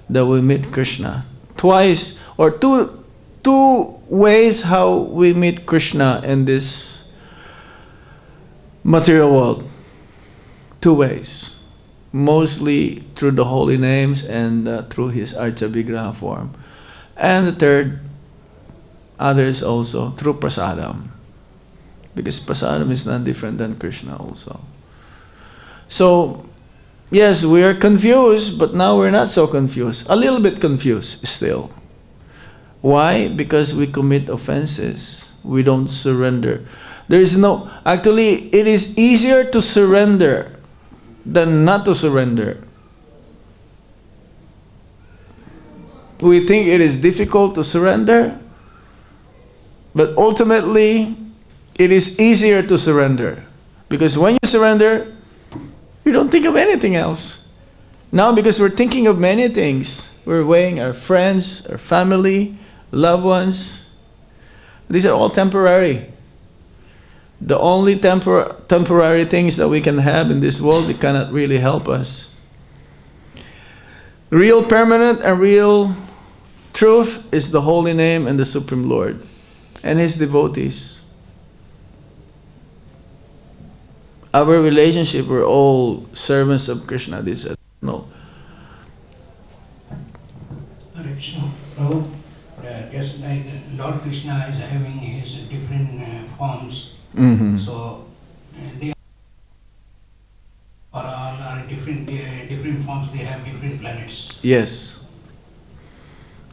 that we meet Krishna. Twice or two ways how we meet Krishna in this material world. Two ways. Mostly through the holy names and through his Archa Vigraha form. And the third, others also through prasadam. Because prasadam is not different than Krishna also. So, yes, we are confused, but now we're not so confused. A little bit confused still. Why? Because we commit offenses. We don't surrender. Actually, it is easier to surrender than not to surrender. We think it is difficult to surrender, but ultimately, it is easier to surrender. Because when you surrender, you don't think of anything else. Now, because we're thinking of many things, we're weighing our friends, our family, loved ones. These are all temporary. The only temporary things that we can have in this world, it cannot really help us. Real permanent and real truth is the holy name and the Supreme Lord and his devotees. Our relationship, we're all servants of Krishna. This is no. Alright, so Prabhu, just like Lord Krishna is having his different forms. Mm-hmm. So they are all different forms. They have different planets. Yes.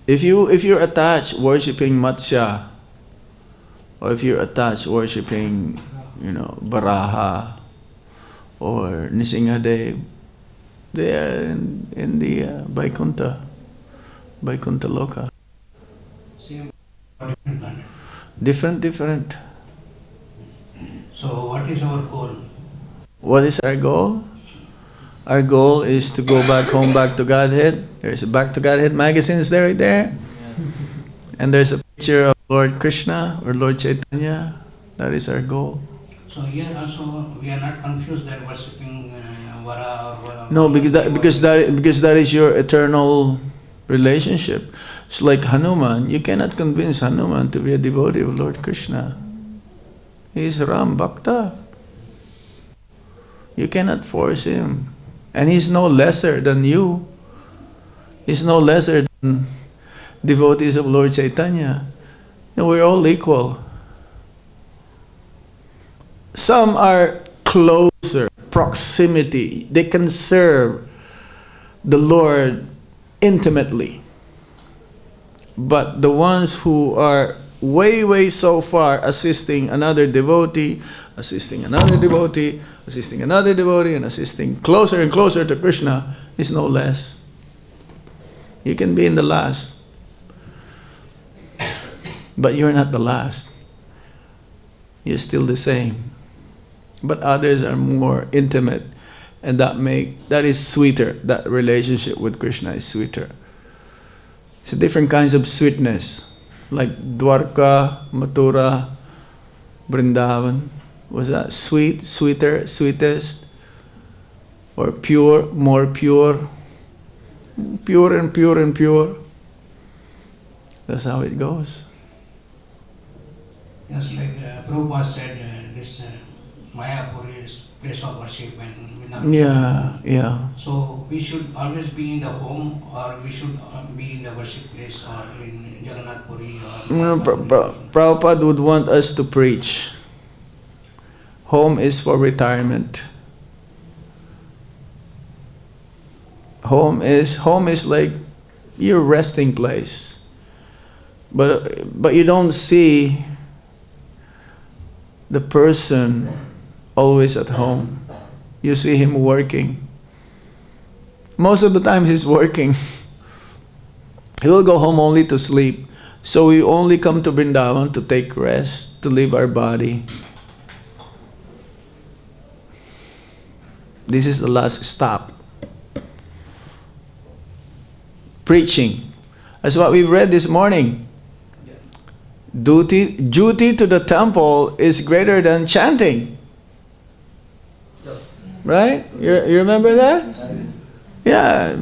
If you're attached worshipping Matsya, or if you're attached worshipping, Varaha or Nisinghadev, they are in the Vaikuntha Loka. Same different planet. Different. So what is our goal? What is our goal? Our goal is to go back home, back to Godhead. There's a Back to Godhead magazine is there right there. And there's a picture of Lord Krishna or Lord Chaitanya. That is our goal. So here also we are not confused that worshipping Vara or No, because that is your eternal relationship. It's like Hanuman. You cannot convince Hanuman to be a devotee of Lord Krishna. He is Ram Bhakta. You cannot force him. And he's no lesser than you. He's no lesser than devotees of Lord Chaitanya. We're all equal. Some are closer, proximity. They can serve the Lord intimately. But the ones who are way so far, assisting another devotee, assisting another devotee, assisting another devotee, and assisting closer and closer to Krishna, is no less. You can be in the last, but you're not the last. You're still the same. but others are more intimate, and that is sweeter. That relationship with Krishna is sweeter. It's different kinds of sweetness, like Dwarka, Mathura, Vrindavan. Was that sweet, sweeter, sweetest, or pure, more pure, pure and pure and pure? That's how it goes. Just like Prabhupada said, this Mayapur is place of worship and Vrindavan. Yeah. So we should always be in the home, or we should be in the worship place, or in Jagannath Puri, or Prabhupada would want us to preach. Home is for retirement. Home is like your resting place. But you don't see the person always at home. You see him working. Most of the time he's working. He will go home only to sleep. So we only come to Vrindavan to take rest, to leave our body. This is the last stop. Preaching. That's what we read this morning. Duty to the temple is greater than chanting. Right? You remember that? Yeah.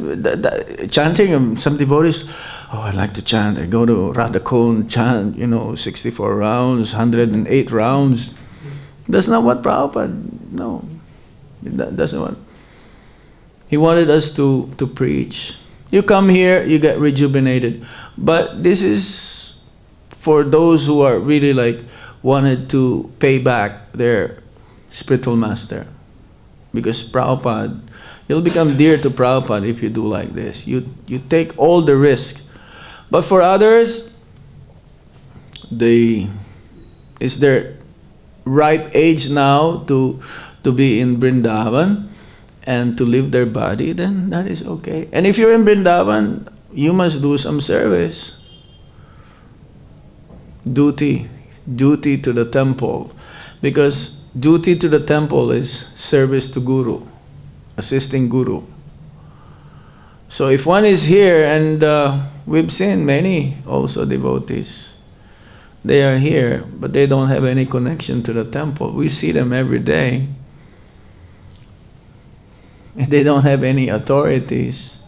Chanting, some devotees, I like to chant. I go to Radhakund, chant, 64 rounds, 108 rounds. That's not what Prabhupada, no. That's not what. He wanted us to preach. You come here, you get rejuvenated. But this is for those who are really wanted to pay back their spiritual master. Because Prabhupada, you'll become dear to Prabhupada if you do like this. You take all the risk. But for others, it's their ripe age now to be in Vrindavan and to leave their body, then that is okay. And if you're in Vrindavan, you must do some service. Duty to the temple. Because duty to the temple is service to Guru, assisting Guru. So if one is here, and we've seen many also devotees, they are here, but they don't have any connection to the temple. We see them every day. And they don't have any authorities.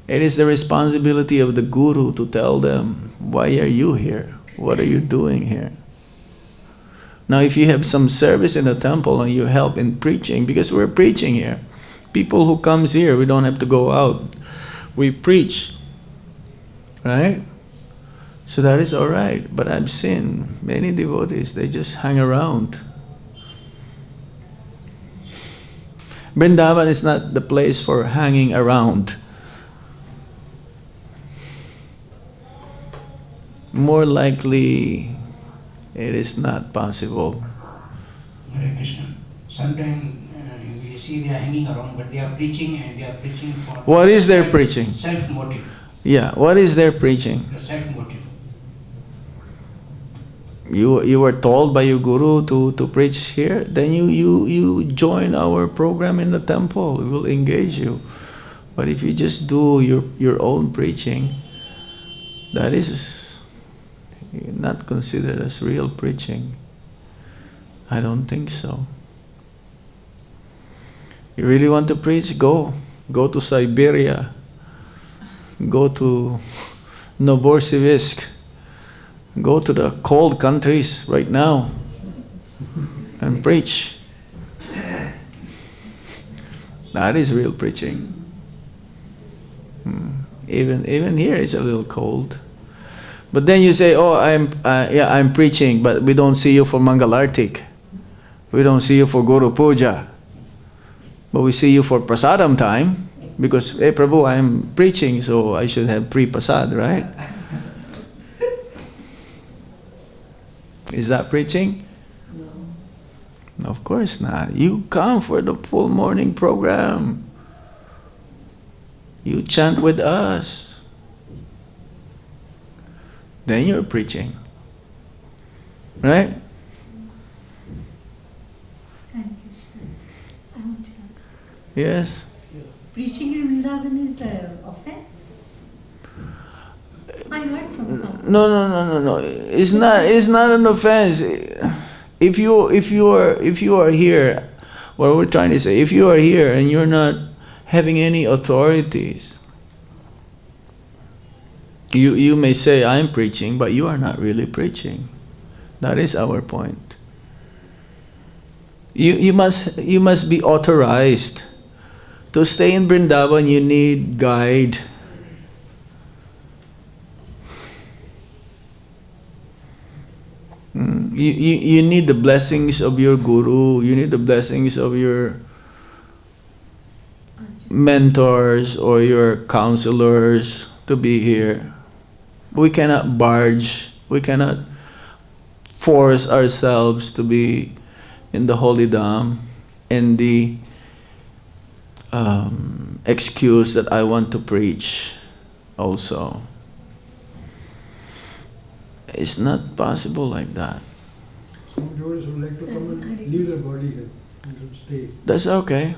It is the responsibility of the Guru to tell them, why are you here? What are you doing here? Now if you have some service in the temple and you help in preaching, because we're preaching here. People who comes here, we don't have to go out. We preach. Right? So that is all right. But I've seen many devotees, they just hang around. Vrindavan is not the place for hanging around. More likely, it is not possible. Hare Krishna. Sometimes we see they are hanging around, but they are preaching, and they are preaching for... What is their preaching? Self-motive. Yeah, what is their preaching? The self-motive. You were told by your guru to preach here, then you join our program in the temple. We will engage you. But if you just do your own preaching, that is not considered as real preaching. I don't think so. You really want to preach? Go to Siberia. Go to Novosibirsk. Go to the cold countries right now and preach. That is real preaching. Even here it's a little cold. But then you say, "Oh, I'm preaching, but we don't see you for Mangalartik. We don't see you for Guru Puja. But we see you for Prasadam time because, hey Prabhu, I'm preaching, so I should have free prasad, right?" Is that preaching? No. Of course not. You come for the full morning program. You chant with us. Then you're preaching. Right? Yes. Preaching in Vrindavan is an offense. I heard from someone. No. It's not an offense. If you are here, what we're trying to say, if you are here and you're not having any authorities, you may say, I'm preaching, but you are not really preaching. That is our point. You must be authorized. To stay in Vrindavan, you need guide. You need the blessings of your guru, you need the blessings of your mentors or your counselors to be here. We cannot barge, we cannot force ourselves to be in the holy dham and the excuse that I want to preach also. It's not possible like that. Some devotees would like to come and leave their body here and stay. That's okay.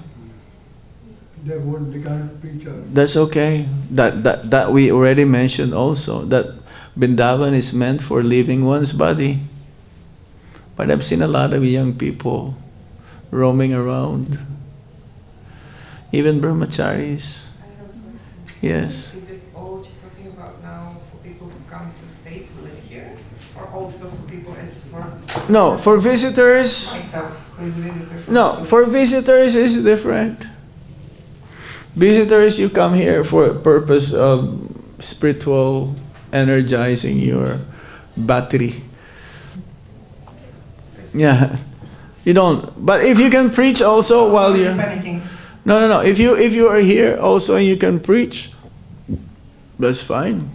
They can't preach. That's okay. That we already mentioned also, that Vrindavan is meant for leaving one's body. But I've seen a lot of young people roaming around. Even brahmacharis. Yes. Is this all what you're talking about now for people who come to stay to live here? Or also for people as for No, for visitors. myself, who is a visitor from No, 2 weeks? for visitors is different. Visitors, you come here for a purpose of spiritual energizing your battery. Yeah, you don't. But if you can preach also while you're panicking. no. If you are here also and you can preach, that's fine.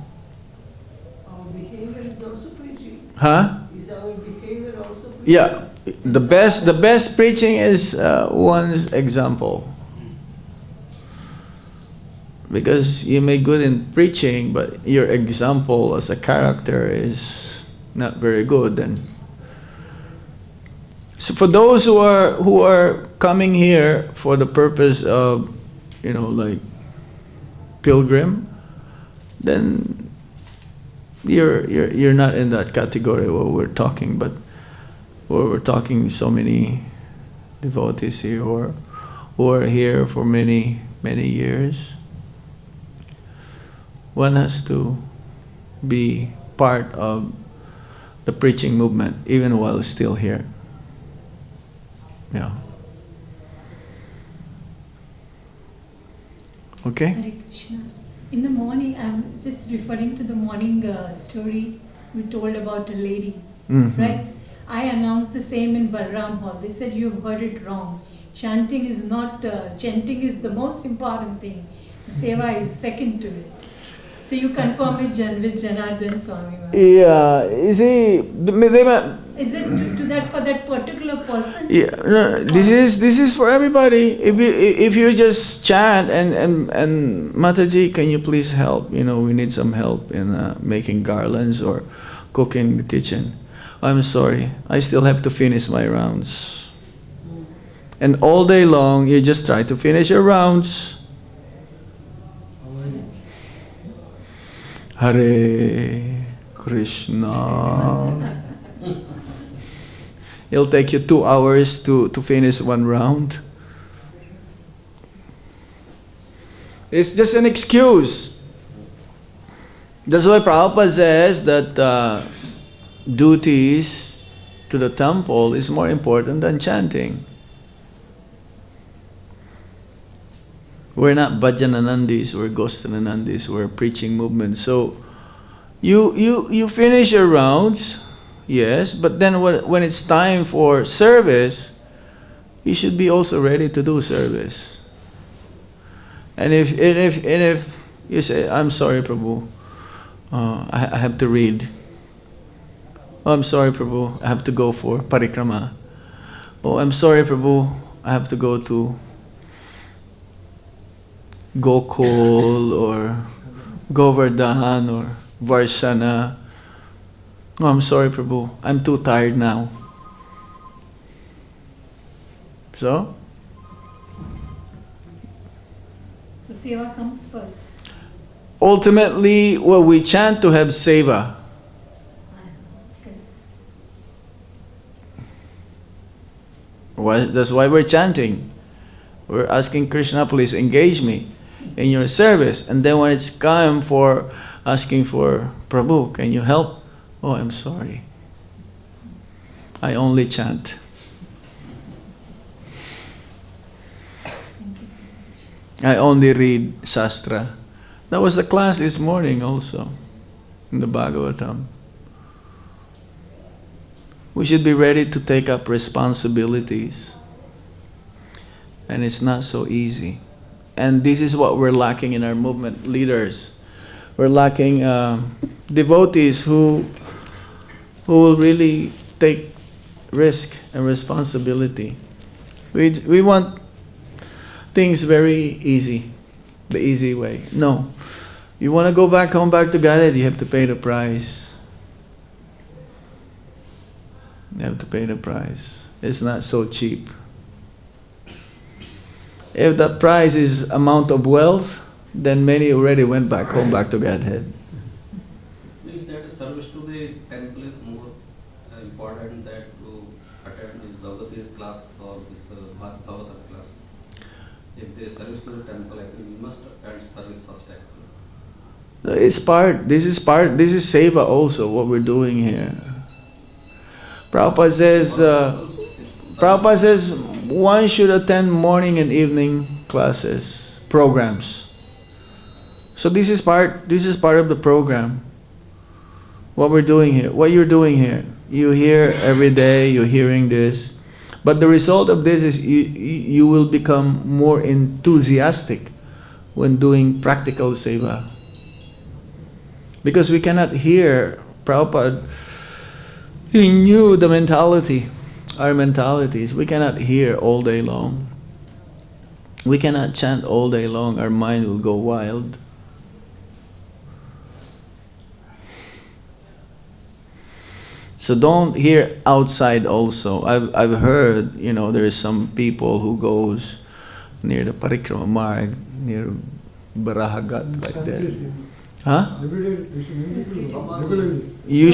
Our behavior is also preaching. Huh? Is our behavior also preaching? Yeah. The best preaching is one's example. Because you may good in preaching, but your example as a character is not very good. Then, so for those who are coming here for the purpose of, like pilgrim, then you're not in that category where we're talking. But where we're talking, so many devotees here who are here for many years. One has to be part of the preaching movement even while still here. Yeah. Okay? Hare Krishna. In the morning, I'm just referring to the morning story you told about a lady, right? I announced the same in Balram Hall. They said you've heard it wrong. Chanting is not, chanting is the most important thing. Seva is second to it. So you confirm it with Janardana Swami. Yeah, you see, Is it to that for that particular person? yeah, no, this is for everybody. If you just chant and Mataji, can you please help? We need some help in making garlands or cooking in the kitchen. I'm sorry, I still have to finish my rounds. And all day long, you just try to finish your rounds. Hare Krishna. It'll take you 2 hours to finish one round. It's just an excuse. That's why Prabhupada says that duties to the temple is more important than chanting. We're not bhajananandis, we're ghostananandis, we're a preaching movement. So you finish your rounds, yes, but then when it's time for service, you should be also ready to do service. And if you say, I'm sorry, Prabhu, I have to read. Oh, I'm sorry, Prabhu, I have to go for parikrama. Oh, I'm sorry, Prabhu, I have to go to Gokul or Govardhan or Varshana. Oh, I'm sorry, Prabhu, I'm too tired now. So, seva comes first. Ultimately, well, we chant to have seva. Okay. That's why we're chanting. We're asking Krishna, please engage me in your service. And then when it's time for asking for Prabhu, can you help? Oh, I'm sorry. I only chant. Thank you so much. I only read Shastra. That was the class this morning also, in the Bhagavatam. We should be ready to take up responsibilities. And it's not so easy. And this is what we're lacking in our movement leaders. We're lacking devotees who will really take risk and responsibility. We want things very easy, the easy way. No. You want to go back home, back to Godhead, you have to pay the price. You have to pay the price. It's not so cheap. If the price is amount of wealth, then many already went back home, back to Godhead. Means that the service to the temple is more important than to attend this Bhagavad-Gita class or this Bhagavad class. If there is service to the temple, actually we must attend service first actually. This is seva also, what we're doing here. Prabhupada says one should attend morning and evening classes, programs. So this is part of the program. What we're doing here, what you're doing here. You hear every day, you're hearing this. But the result of this is you will become more enthusiastic when doing practical seva. Because we cannot hear, Prabhupada, he knew the mentality, our mentalities. We cannot hear all day long. We cannot chant all day long, our mind will go wild. So don't hear outside also. I've heard, there is some people who goes near the Parikrama Marg, near Barahagat, like that. Huh? Every day, regularly. You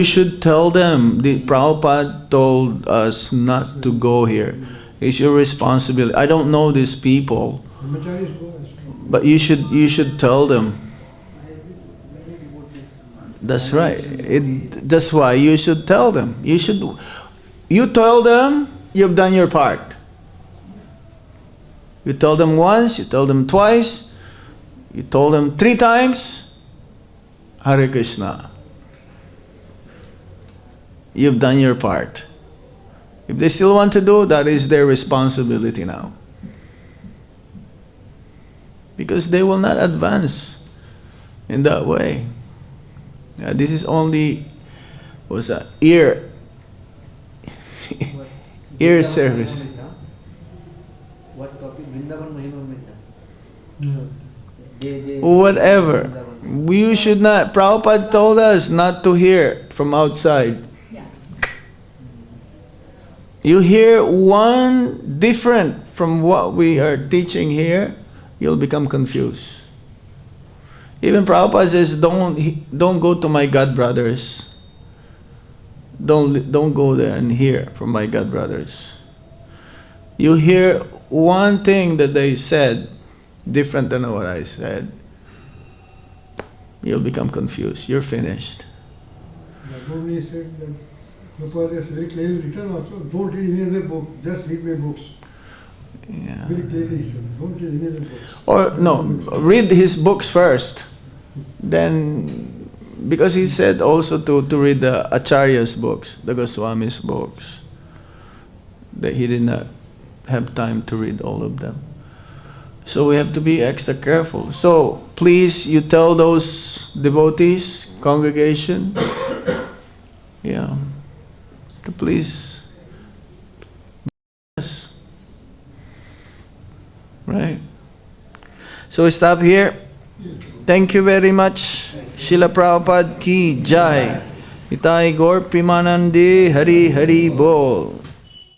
should tell them. The Prabhupada told us not to go here. It's your responsibility. I don't know these people, but you should tell them. That's right. That's why you should tell them. You tell them, you've done your part. You tell them once, you tell them twice, you told them 3 times, Hare Krishna. You've done your part. If they still want to do, that is their responsibility now. Because they will not advance in that way. This is only, what's that? Ear service. What topic? Vrindavan Mahima Whatever. You should not. Prabhupada told us not to hear from outside. Yeah. You hear one different from what we are teaching here, you'll become confused. Even Prabhupada says, don't go to my God brothers. Don't go there and hear from my God brothers. You hear one thing that they said different than what I said, you'll become confused. You're finished. Nobody said that Prabhupada has very clearly written also, don't read any other book, just read my books. Yeah. Very clearly he said, don't read any other books. Or no, read his books first. Then, because he said also to read the Acharya's books, the Goswami's books, that he did not have time to read all of them. So we have to be extra careful. So please, you tell those devotees, congregation, to please, yes, right? So we stop here. Thank you very much. Srila Prabhupada ki jai. Itai Gaur Pimanandi Hari Hari Bol.